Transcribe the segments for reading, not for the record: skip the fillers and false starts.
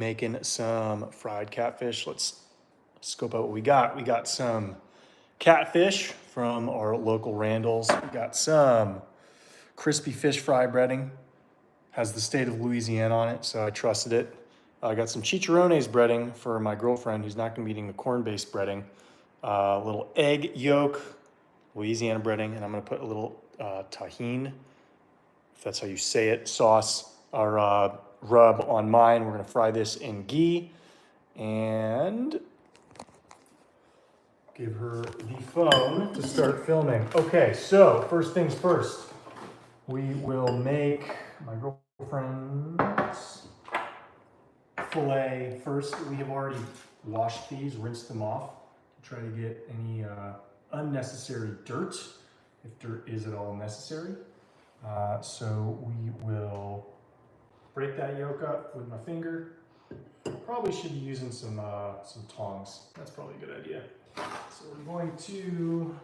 Making some fried catfish. Let's scope out what we got. We got some catfish from our local Randall's. We got some crispy fish fry breading. Has the state of Louisiana on it, so I trusted it. I got some chicharrones breading for my girlfriend who's not gonna be eating the corn-based breading. A little egg yolk, Louisiana breading, and I'm gonna put a little tahine, if that's how you say it, sauce or rub on mine. We're gonna fry this in ghee and give her the phone to start filming. Okay, so first things first, we will make my girlfriend's filet first. We have already washed these, rinsed them off to try to get any unnecessary dirt, if dirt is at all necessary. So we will break that yolk up with my finger. Probably should be using some tongs. That's probably a good idea. So we're going to.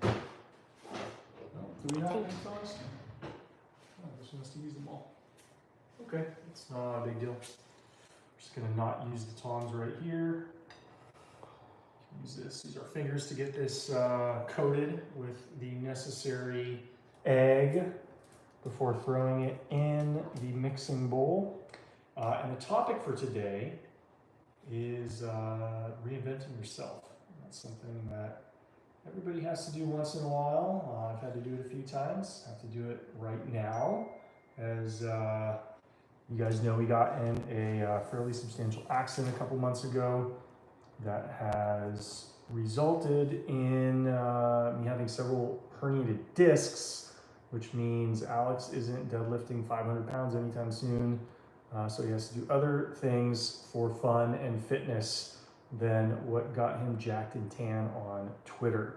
Oh, do we not have tongs? Oh, I just must use them all. Okay, it's not a big deal. I'm just gonna not use the tongs right here. Use our fingers to get this coated with the necessary egg before throwing it in the mixing bowl. And the topic for today is reinventing yourself. That's something that everybody has to do once in a while. I've had to do it a few times. I have to do it right now. As you guys know, we got in a fairly substantial accident a couple months ago that has resulted in me having several herniated discs, which means Alex isn't deadlifting 500 pounds anytime soon. So he has to do other things for fun and fitness than what got him jacked and tan on Twitter.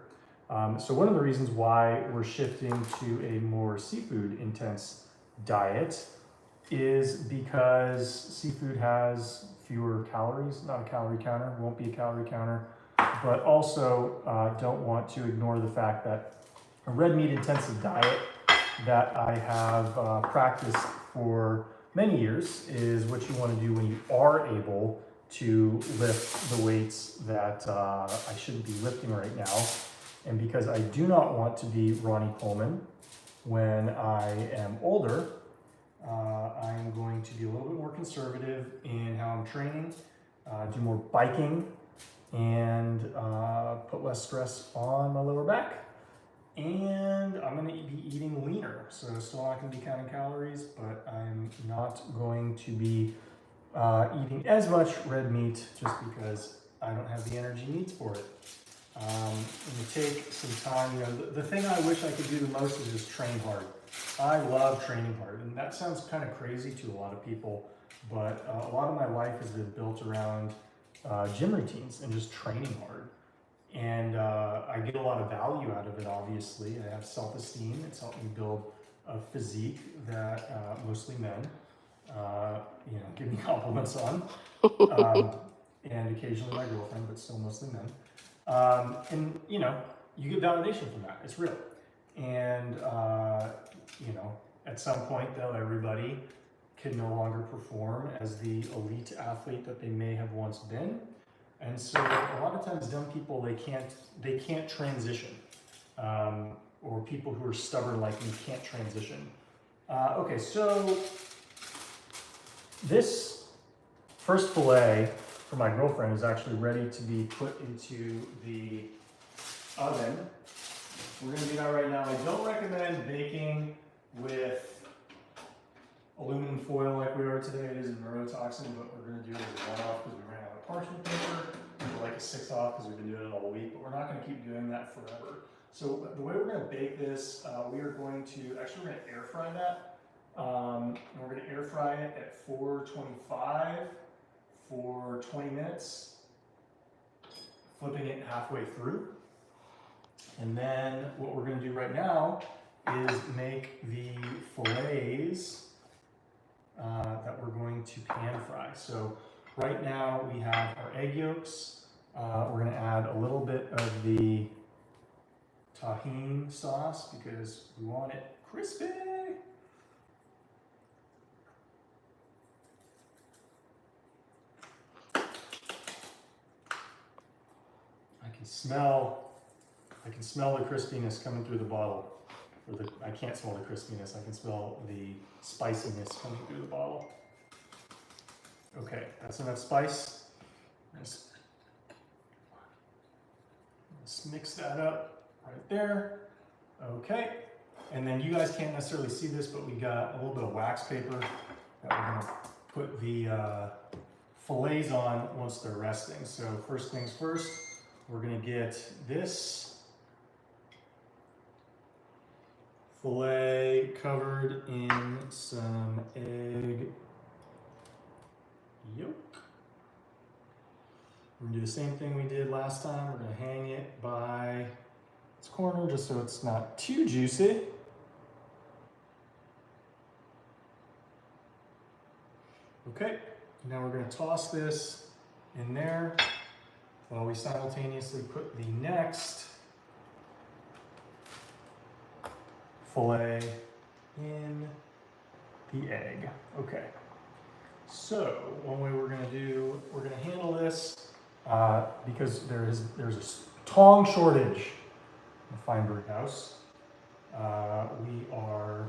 So one of the reasons why we're shifting to a more seafood intense diet is because seafood has fewer calories, not a calorie counter, won't be a calorie counter, but also don't want to ignore the fact that a red meat intensive diet that I have practiced for many years is what you want to do when you are able to lift the weights that I shouldn't be lifting right now. And because I do not want to be Ronnie Coleman when I am older, I'm going to be a little bit more conservative in how I'm training, do more biking, and put less stress on my lower back. And I'm going to be eating leaner, so still not going to be counting calories, but I'm not going to be eating as much red meat just because I don't have the energy needs for it. I'm going to take some time. You know, the thing I wish I could do the most is just train hard. I love training hard, and that sounds kind of crazy to a lot of people, but a lot of my life has been built around gym routines and just training hard. And I get a lot of value out of it, obviously. I have self-esteem. It's helped me build a physique that mostly men, give me compliments on. And occasionally my girlfriend, but still mostly men. And, you get validation from that. It's real. And, at some point, though, everybody can no longer perform as the elite athlete that they may have once been. And so a lot of times dumb people, they can't transition. Or people who are stubborn like me can't transition. Okay, so this first fillet for my girlfriend is actually ready to be put into the oven. We're gonna do that right now. I don't recommend baking with aluminum foil like we are today. It is a neurotoxin, but we're gonna do it as a one-off because we ran out of parchment paper. Like a 6-off because we've been doing it all week, but we're not gonna keep doing that forever. So the way we're gonna bake this, we're gonna air fry that. And we're gonna air fry it at 425 for 20 minutes, flipping it halfway through. And then what we're gonna do right now is make the fillets that we're going to pan fry. So right now we have our egg yolks. We're gonna add a little bit of the tahine sauce because we want it crispy. I can smell the crispiness coming through the bottle. I can't smell the crispiness, I can smell the spiciness coming through the bottle. Okay, that's enough spice. Let's mix that up right there. Okay, and then you guys can't necessarily see this, but we got a little bit of wax paper that we're gonna put the fillets on once they're resting. So first things first, we're gonna get this fillet covered in some egg yolk. We're gonna do the same thing we did last time. We're gonna hang it by its corner just so it's not too juicy. Okay, now we're gonna toss this in there while we simultaneously put the next fillet in the egg. Okay, so one way we're gonna handle this because there's a tong shortage in the Feinberg house. We are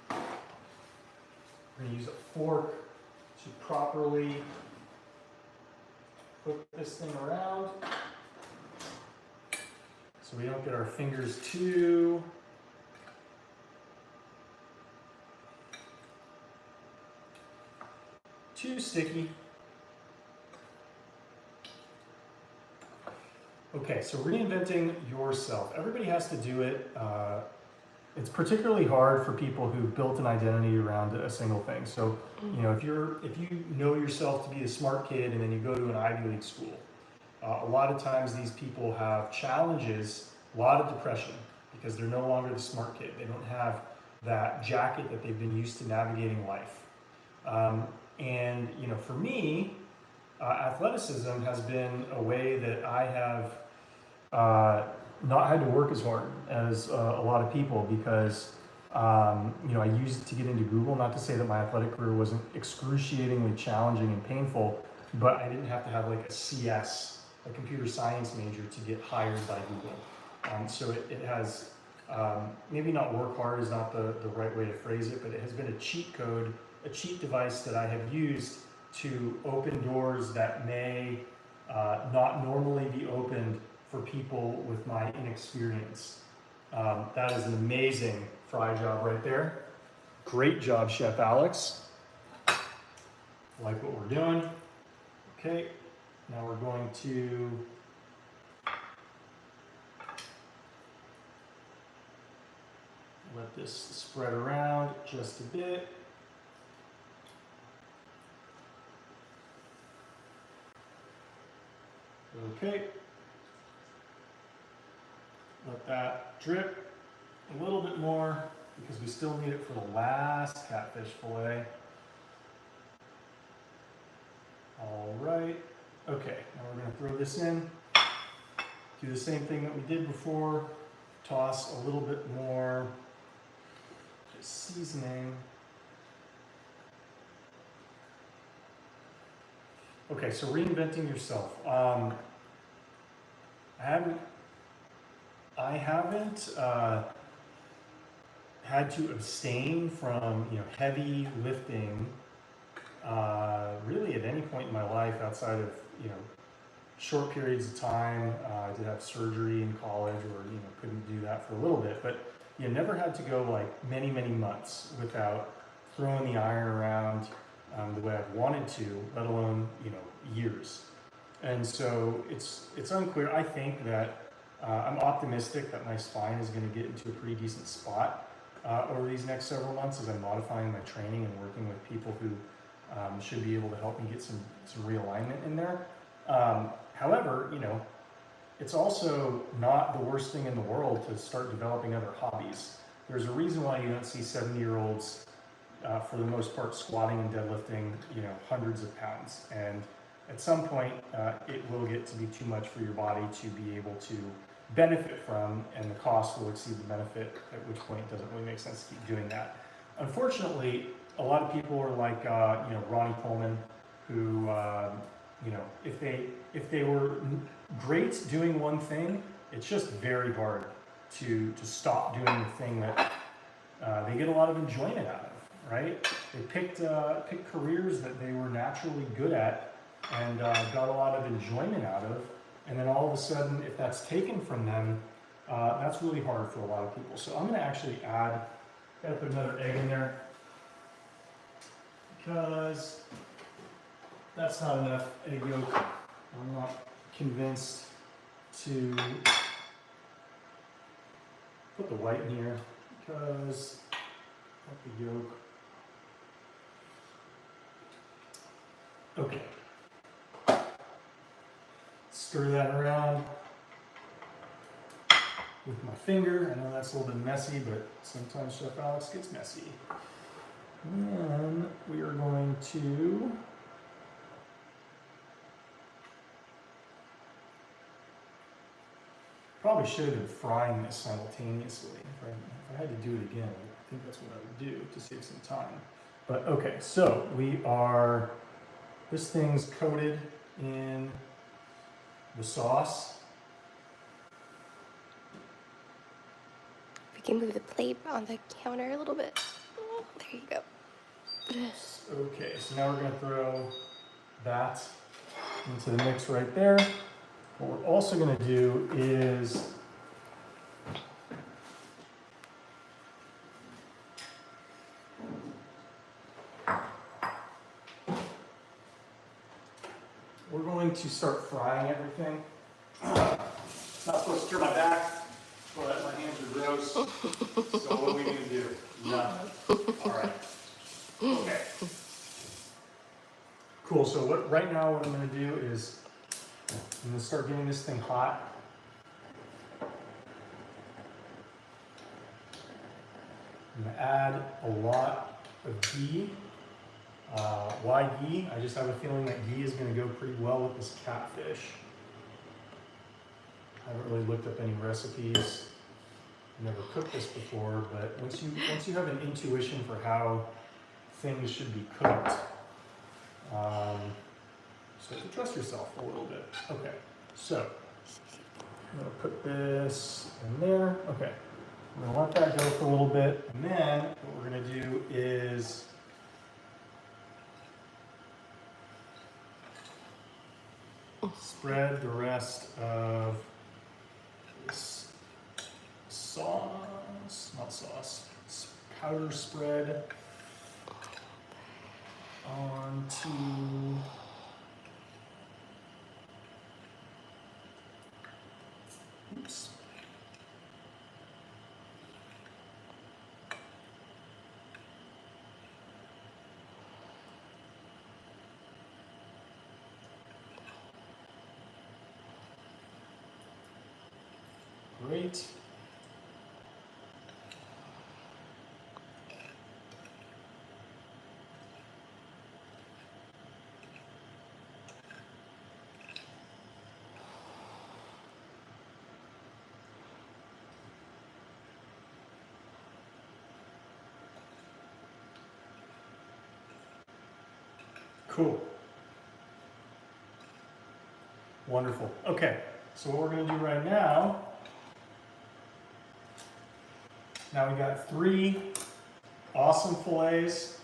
gonna use a fork to properly put this thing around so we don't get our fingers too sticky. Okay, so reinventing yourself. Everybody has to do it. It's particularly hard for people who've built an identity around a single thing. So, you know, if you know yourself to be a smart kid and then you go to an Ivy League school, a lot of times these people have challenges, a lot of depression, because they're no longer the smart kid. They don't have that jacket that they've been used to navigating life. And, you know, for me, athleticism has been a way that I have not had to work as hard as a lot of people because, you know, I used it to get into Google. Not to say that my athletic career wasn't excruciatingly challenging and painful, but I didn't have to have like a CS, a computer science major, to get hired by Google. So it has, maybe not work hard is not the right way to phrase it, but it has been a cheat code, a cheat device that I have used to open doors that may not normally be opened for people with my inexperience. That is an amazing fry job right there. Great job, Chef Alex. Like what we're doing. Okay, now we're going to let this spread around just a bit. Okay. Let that drip a little bit more because we still need it for the last catfish fillet. All right. Okay, now we're going to throw this in. Do the same thing that we did before. Toss a little bit more seasoning. Okay, so reinventing yourself. I haven't had to abstain from heavy lifting really at any point in my life outside of short periods of time. I did have surgery in college, or couldn't do that for a little bit, but never had to go like many months without throwing the iron around the way I've wanted to, let alone years. And so it's unclear. I think that I'm optimistic that my spine is going to get into a pretty decent spot over these next several months as I'm modifying my training and working with people who should be able to help me get some realignment in there. However, it's also not the worst thing in the world to start developing other hobbies. There's a reason why you don't see 70-year-olds for the most part squatting and deadlifting hundreds of pounds, and at some point it will get to be too much for your body to be able to benefit from, and the cost will exceed the benefit, at which point it doesn't really make sense to keep doing that. Unfortunately, a lot of people are like Ronnie Coleman, who you know, if they were great doing one thing, it's just very hard to stop doing the thing that they get a lot of enjoyment out of, right? They picked careers that they were naturally good at and got a lot of enjoyment out of, and then all of a sudden, if that's taken from them, that's really hard for a lot of people. So I'm going to actually gotta put another egg in there, because that's not enough egg yolk. I'm not convinced to put the white in here, because the yolk. Okay. Stir that around with my finger. I know that's a little bit messy, but sometimes Chef Alex gets messy. And then we are going to probably should have been frying this simultaneously. If I had to do it again, I think that's what I would do to save some time. But okay, so this thing's coated in the sauce. We can move the plate on the counter a little bit. Oh, there you go. Okay, so now we're going to throw that into the mix right there. What we're also going to do is we're going to start frying everything. Not supposed to turn my back, but my hands are gross. So what are we going to do? Nothing. All right. Okay. Cool. So right now what I'm going to do is I'm going to start getting this thing hot. I'm going to add a lot of ghee. Why ghee? I just have a feeling that ghee is going to go pretty well with this catfish. I haven't really looked up any recipes. Never cooked this before, but once you have an intuition for how things should be cooked, start to trust yourself a little bit. Okay, so I'm gonna put this in there. Okay, I'm gonna let that go for a little bit, and then what we're gonna do is spread the rest of this powder spread onto great. Cool. Wonderful. Okay, so what we're going to do right now, we got 3 awesome fillets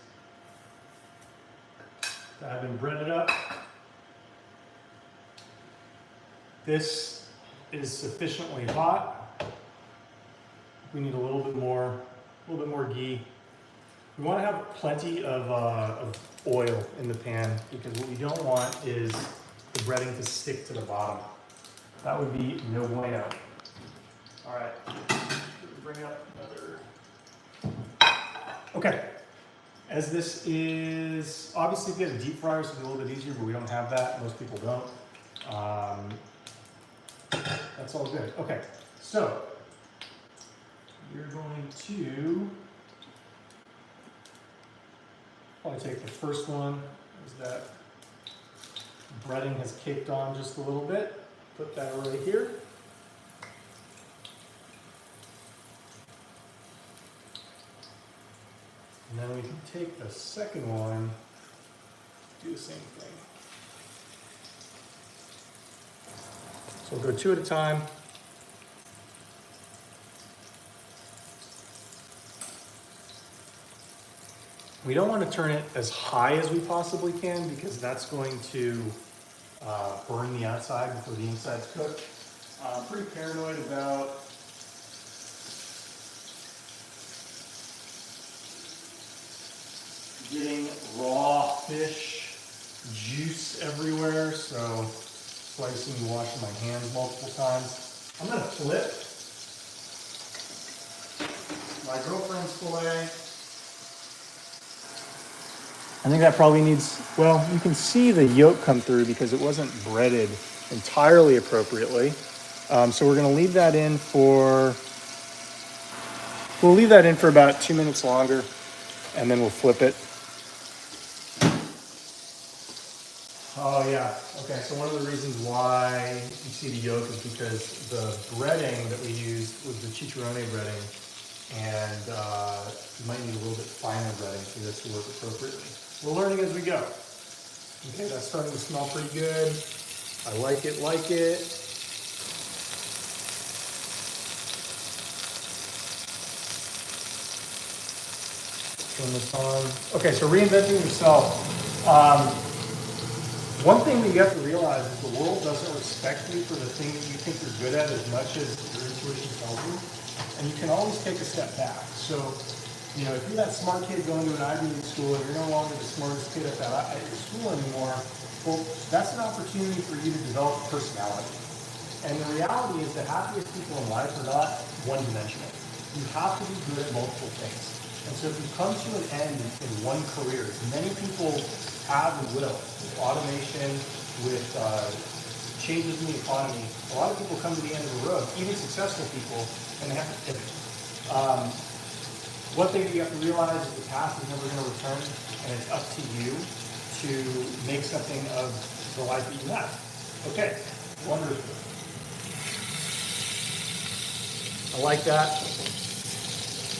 that have been breaded up. This is sufficiently hot. We need a little bit more ghee. We want to have plenty of oil in the pan, because what we don't want is the breading to stick to the bottom. That would be no bueno. All right, bring up another. Okay, as this is, obviously if you have a deep fryer, it's a little bit easier, but we don't have that. Most people don't. That's all good. Okay, so you're going to probably take the first one, is that breading has caked on just a little bit. Put that right here. And then we can take the second one, do the same thing. So we'll go 2 at a time. We don't want to turn it as high as we possibly can because that's going to burn the outside before the inside's cooked. I'm pretty paranoid about getting raw fish juice everywhere, so slicing and washing my hands multiple times. I'm gonna flip my girlfriend's fillet. I think that probably needs, well, you can see the yolk come through because it wasn't breaded entirely appropriately. So we're gonna leave that in for, we'll leave that in for about 2 minutes longer and then we'll flip it. Oh yeah, okay, so one of the reasons why you see the yolk is because the breading that we used was the chicharrone breading, and you might need a little bit finer breading for this to work appropriately. We're learning as we go. Okay, that's starting to smell pretty good. I like it, like it. Turn this on. Okay, so reinventing yourself. One thing that you have to realize is the world doesn't respect you for the thing that you think you're good at as much as your intuition tells you. And you can always take a step back. So, you know, if you're that smart kid going to an Ivy League school and you're no longer the smartest kid at your school anymore, well, that's an opportunity for you to develop a personality. And the reality is the happiest people in life are not one-dimensional. You have to be good at multiple things. And so if you come to an end in one career, as many people have and will, with automation, with changes in the economy, a lot of people come to the end of the road, even successful people, and they have to pivot. One thing that you have to realize is the past is never going to return, and it's up to you to make something of the life that you have. Okay, wonderful. I like that.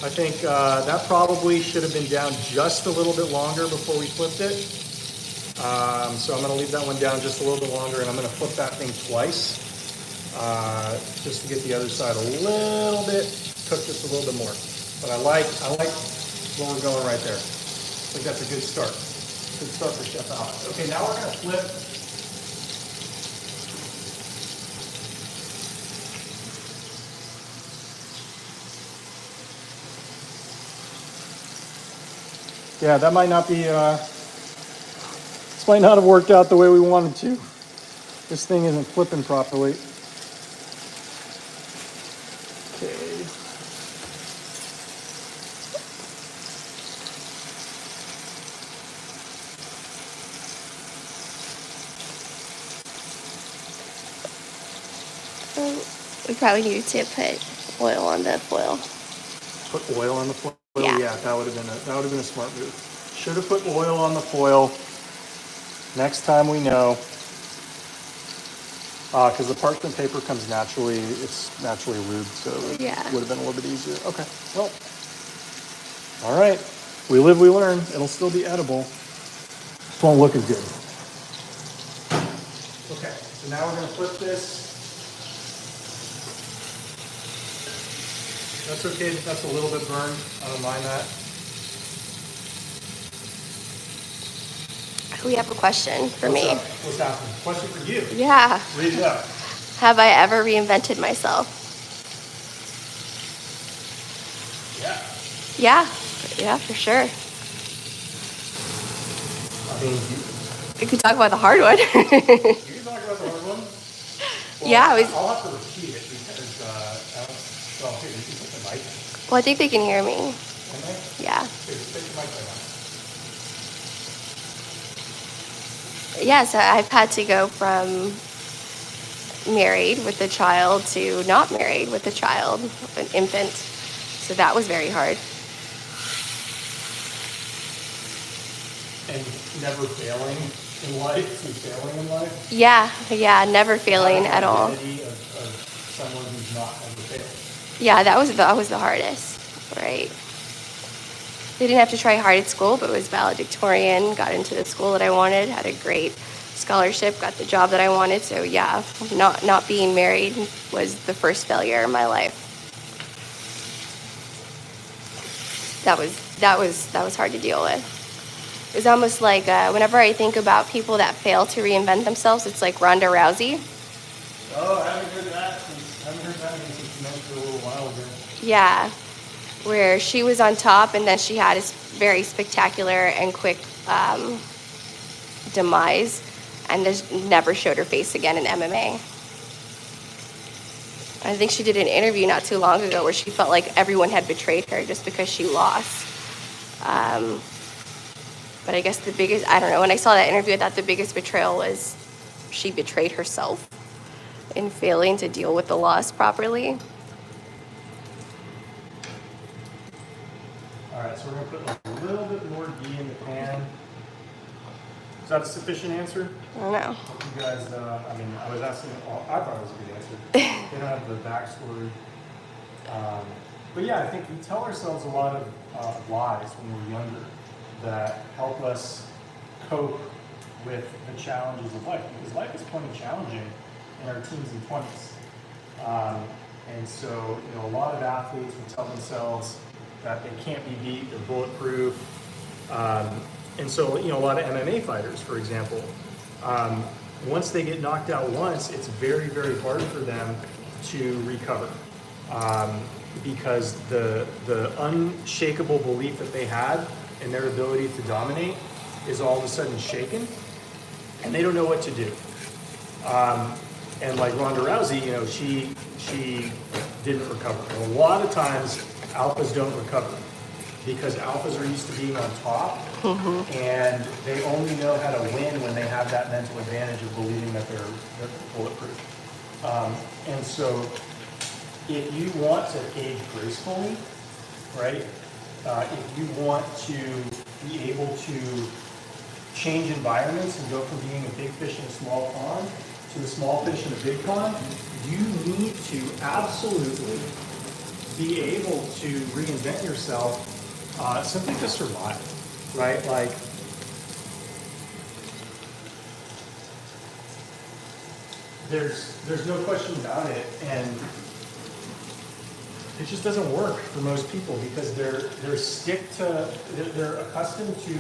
I think that probably should have been down just a little bit longer before we flipped it. So I'm going to leave that one down just a little bit longer, and I'm going to flip that thing twice just to get the other side a little bit cooked, just a little bit more. But I like where we're going right there. I think that's a good start. Good start for Chef Alex. Okay, now we're going to flip. Yeah, that might not be, this might not have worked out the way we wanted to. This thing isn't flipping properly. Okay. We probably need to put oil on the foil. Put oil on the foil? Yeah. Yeah, that would have been a smart move. Should have put oil on the foil. Next time we know. Because the parchment paper comes naturally, it's naturally lubed, so it would have been a little bit easier. Okay, well, all right. We live, we learn. It'll still be edible. Just won't look as good. Okay, so now we're going to flip this. That's okay, that's a little bit burned. I don't mind that. We have a question for me. What's happening? Question for you. Yeah. Read it out. Have I ever reinvented myself? Yeah. Yeah, for sure. I mean, We could talk about the hard one. you can talk about the hard one. Well, Yeah, I'll have to repeat it because here, you can put the mic. Well, I think they can hear me. Can they? Yeah. Here, just take the mic right now. Yeah, so I've had to go from married with a child to not married with a child, an infant. So that was very hard. And never failing in life and failing in life. Yeah, never failing at all. Identity of someone who's not ever failed. Yeah, that was the hardest, right? They didn't have to try hard at school, but was valedictorian, got into the school that I wanted, had a great scholarship, got the job that I wanted. So yeah, not being married was the first failure in my life. That was hard to deal with. It's almost like whenever I think about people that fail to reinvent themselves, it's like Ronda Rousey. Oh, I haven't heard that since you mentioned it a little while ago. Yeah, where she was on top and then she had a very spectacular and quick demise, and just never showed her face again in MMA. I think she did an interview not too long ago where she felt like everyone had betrayed her just because she lost. But I guess I don't know, when I saw that interview, I thought the biggest betrayal was she betrayed herself in failing to deal with the loss properly. All right, so we're gonna put a little bit more ghee in the pan. Is that a sufficient answer? I don't know. Hope you guys, I was asking, I thought it was a good answer. They don't have the backstory. But yeah, I think we tell ourselves a lot of lies when we're younger that help us cope with the challenges of life, because life is plenty challenging in our teens and 20s. And so, a lot of athletes will tell themselves that they can't be beat, they're bulletproof. And so, a lot of MMA fighters, for example, once they get knocked out once, it's very, very hard for them to recover. Because the unshakable belief that they had in their ability to dominate is all of a sudden shaken, and they don't know what to do. And like Ronda Rousey, she didn't recover. And a lot of times, alphas don't recover because alphas are used to being on top, and they only know how to win when they have that mental advantage of believing that they're bulletproof. And so, if you want to age gracefully, right? If you want to be able to change environments and go from being a big fish in a small pond to a small fish in a big pond, you need to absolutely be able to reinvent yourself simply to survive, right? Like, there's no question about it, and it just doesn't work for most people because they're accustomed to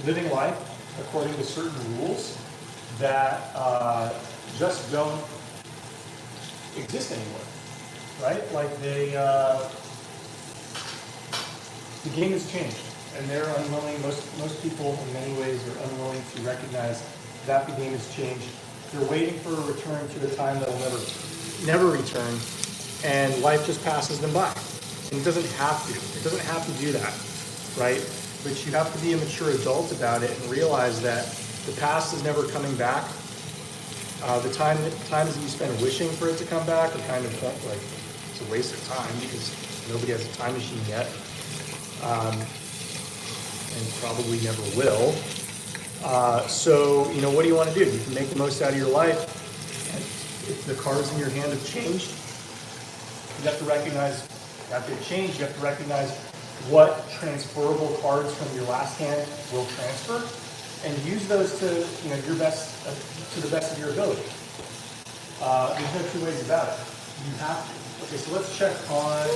living life according to certain rules that just don't exist anymore, right? Like the game has changed, and they're unwilling. Most people, in many ways, are unwilling to recognize that the game has changed. They're waiting for a return to a time that will never return. And life just passes them by. And it doesn't have to. It doesn't have to do that, right? But you have to be a mature adult about it and realize that the past is never coming back. The times that you spend wishing for it to come back are kind of like, it's a waste of time because nobody has a time machine yet. And probably never will. So, what do you want to do? You can make the most out of your life. And if the cards in your hand have changed, you have to recognize, after it changed, you have to recognize what transferable cards from your last hand will transfer, and use those to your best, to the best of your ability. There's no two ways about it. You have to. Okay, so let's check on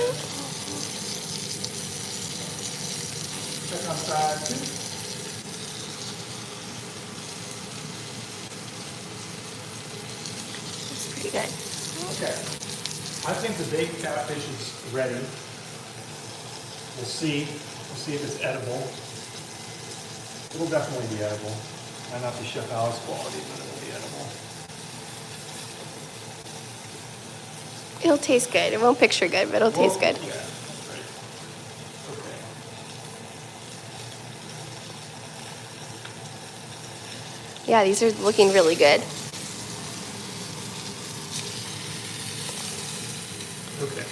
side 2. That's pretty good. Okay. I think the baked catfish is ready. We'll see. We'll see if it's edible. It'll definitely be edible. Might not be Chef Alice quality, but it'll be edible. It'll taste good. It won't picture good, but it'll taste good. Yeah, that's right. Okay. Yeah, these are looking really good. Okay.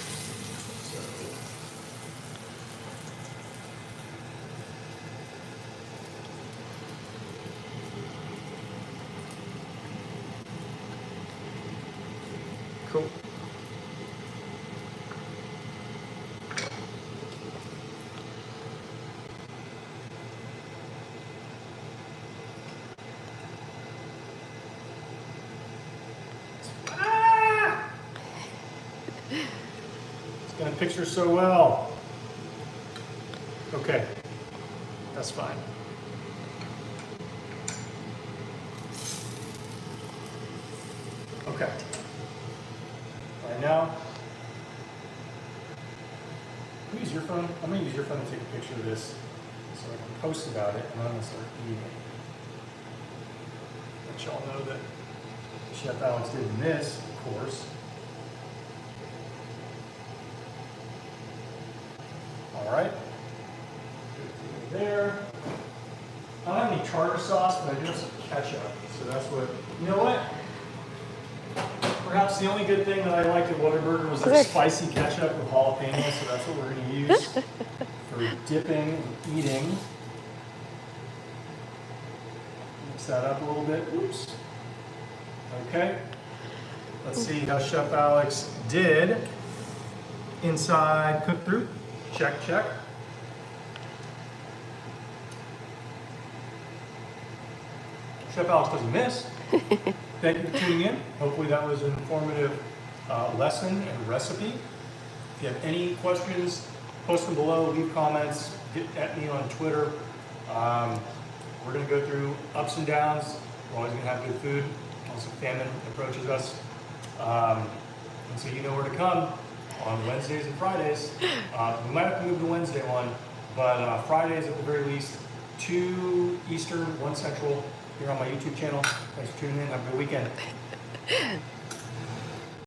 Cool. picture so well. Okay, that's fine. Okay. Right now, use your phone. I'm gonna use your phone to take a picture of this so I can post about it, and I'm gonna start eating it. Let y'all know that Chef Alex did this, of course. All right. There. I don't have any tartar sauce, but I do have some ketchup. So that's what, you know what? Perhaps the only good thing that I liked at Whataburger was their spicy ketchup with jalapenos, so that's what we're going to use for dipping and eating. Mix that up a little bit. Oops. Okay. Let's see how Chef Alex did inside cook through. Check, check. Chef Alex doesn't miss. Thank you for tuning in. Hopefully that was an informative lesson and recipe. If you have any questions, post them below, leave comments, get at me on Twitter. We're going to go through ups and downs. We're always going to have good food once a famine approaches us. And so you know where to come on Wednesdays and Fridays. We might have to move the Wednesday one, but Fridays at the very least, 2 Eastern, 1 Central, here on my YouTube channel. Thanks for tuning in. Have a good weekend.